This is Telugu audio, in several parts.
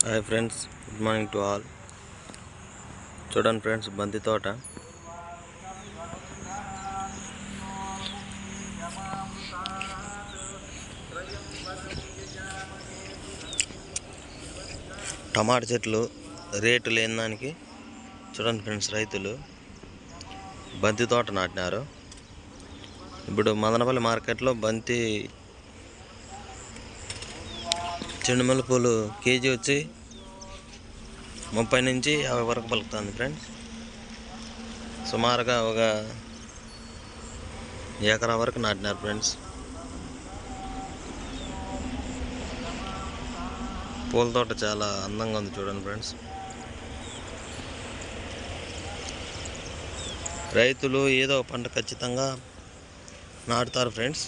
Hi friends, good morning to all. చూడండి ఫ్రెండ్స్, బంతి తోట. టమాటా చెట్లు రేటు లేని దానికి చూడండి ఫ్రెండ్స్, రైతులు బంతి తోట నాటినారు. ఇప్పుడు మదనపల్లి మార్కెట్లో బంతి చెండుమల్లి పూలు కేజీ వచ్చి 30 నుంచి 50 వరకు పలుకుతుంది ఫ్రెండ్స్. సుమారుగా ఒక ఎకరా వరకు నాటినారు ఫ్రెండ్స్. పూల తోట చాలా అందంగా ఉంది చూడండి ఫ్రెండ్స్. రైతులు ఏదో పంట ఖచ్చితంగా నాటుతారు ఫ్రెండ్స్.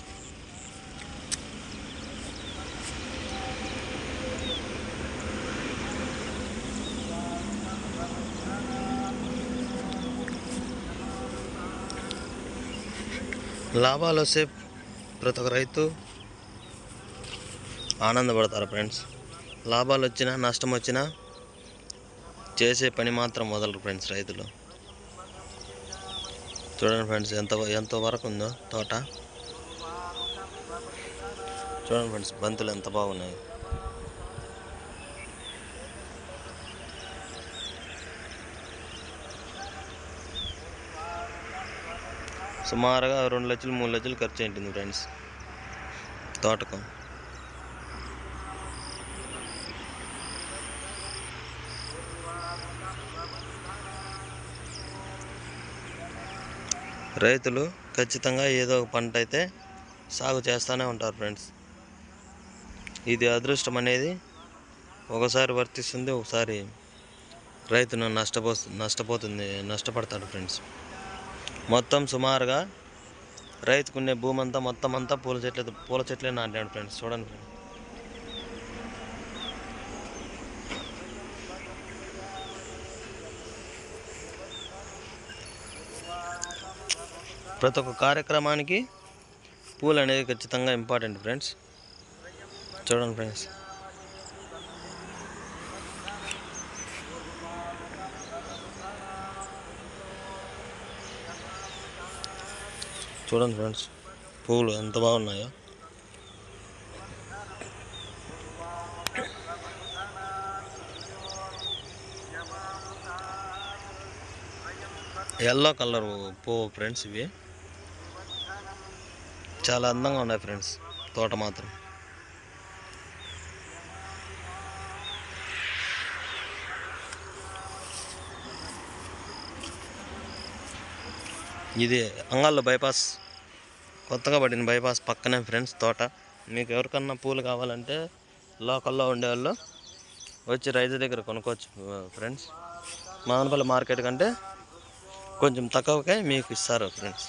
లాభాలు వస్తే ప్రతి ఒక్క రైతు ఆనందపడతారు ఫ్రెండ్స్. లాభాలు వచ్చినా నష్టం వచ్చినా చేసే పని మాత్రం వదలరు ఫ్రెండ్స్ రైతులు. చూడండి ఫ్రెండ్స్, ఎంత వరకు ఉందో తోట. చూడండి ఫ్రెండ్స్, బంతులు ఎంత బాగున్నాయి. సుమారుగా 2 లక్షలు 3 లక్షలు ఖర్చు అయింటుంది ఫ్రెండ్స్ తోటకు. రైతులు ఖచ్చితంగా ఏదో ఒక పంట అయితే సాగు చేస్తూనే ఉంటారు ఫ్రెండ్స్. ఇది అదృష్టం అనేది ఒకసారి వర్తిస్తుంది, ఒకసారి రైతును నష్టపడతాడు ఫ్రెండ్స్. మొత్తం సుమారుగా రైతుకునే భూమి అంతా మొత్తం అంతా పూల చెట్లే నాటాడు ఫ్రెండ్స్. చూడండి ఫ్రెండ్స్, ప్రతి ఒక్క కార్యక్రమానికి పూలు అనేది ఖచ్చితంగా ఇంపార్టెంట్ ఫ్రెండ్స్. చూడండి ఫ్రెండ్స్, చూడండి ఫ్రెండ్స్, పూలు ఎంత బాగున్నాయో. ఎల్లో కలర్ పువ్వు ఫ్రెండ్స్, ఇవి చాలా అందంగా ఉన్నాయి ఫ్రెండ్స్. తోట మాత్రం ఇది అంగళ్ళ బైపాస్, కొత్తగా పడిన బైపాస్ పక్కనే ఫ్రెండ్స్ తోట. మీకు ఎవరికన్నా పూలు కావాలంటే లోకల్లో ఉండేవాళ్ళు వచ్చి రైతు దగ్గర కొనుక్కోవచ్చు ఫ్రెండ్స్. మదనపల్లి మార్కెట్ కంటే కొంచెం తక్కువకే మీకు ఇస్తారు ఫ్రెండ్స్.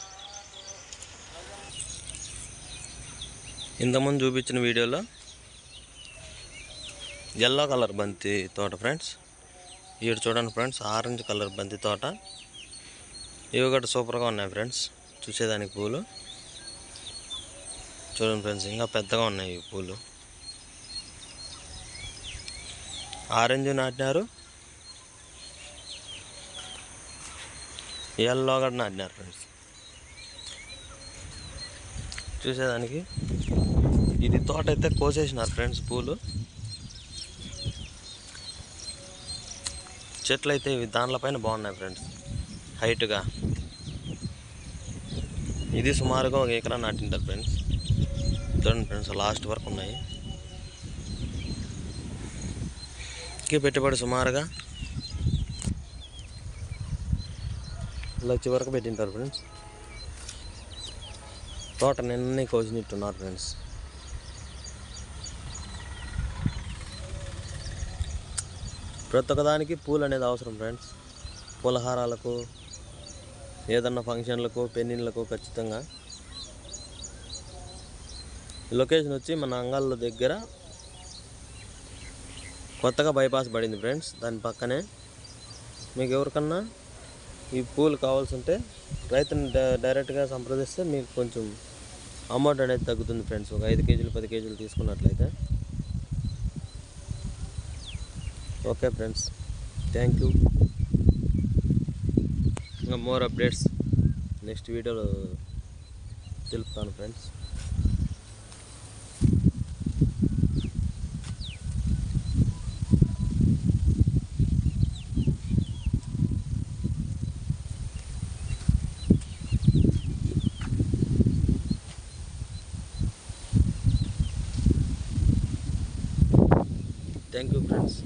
ఇంతకుముందు చూపించిన వీడియోలో ఎల్లో కలర్ బంతి తోట ఫ్రెండ్స్. ఇక్కడ చూడండి ఫ్రెండ్స్, ఆరెంజ్ కలర్ బంతి తోట. ఇవి కూడా సూపర్గా ఉన్నాయి ఫ్రెండ్స్ చూసేదానికి పూలు. చూడండి ఫ్రెండ్స్, ఇంకా పెద్దగా ఉన్నాయి ఈ పూలు. ఆరెంజ్ నాటినారు, ఎల్లో కూడా నాటినారు ఫ్రెండ్స్. చూసేదానికి ఇది తోట అయితే కోసేసినారు ఫ్రెండ్స్. పూలు చెట్లు అయితే ఇవి దానిపైన బాగున్నాయి ఫ్రెండ్స్, హైట్గా. ఇది సుమారుగా 1 ఎకరా నాటింటారు ఫ్రెండ్స్. చూడండి ఫ్రెండ్స్, లాస్ట్ వరకు ఉన్నాయి. పెట్టుబడి సుమారుగా 1 లక్ష వరకు పెట్టింటారు ఫ్రెండ్స్. తోట నిన్నే కోసినట్టున్నారు ఫ్రెండ్స్. ప్రతి ఒక్కదానికి పూలు అనేది అవసరం ఫ్రెండ్స్. పూలహారాలకు, ఏదన్నా ఫంక్షన్లకు, పెళ్ళిళ్ళకు ఖచ్చితంగా. లొకేషన్ వచ్చి మన అంగళ్ళ దగ్గర కొత్తగా బైపాస్ పడింది ఫ్రెండ్స్. దాని పక్కనే మీకు ఎవరికన్నా ఈ పూలు కావాల్సి ఉంటే రైతుని డైరెక్ట్గా సంప్రదిస్తే మీకు కొంచెం అమౌంట్ అనేది తగ్గుతుంది ఫ్రెండ్స్. ఒక 5 కేజీలు 10 కేజీలు తీసుకున్నట్లయితే ఓకే ఫ్రెండ్స్, థ్యాంక్ యూ. ఇంకా మోర్ అప్డేట్స్ నెక్స్ట్ వీడియోలో తెలుపుతాను ఫ్రెండ్స్. Thank you friends.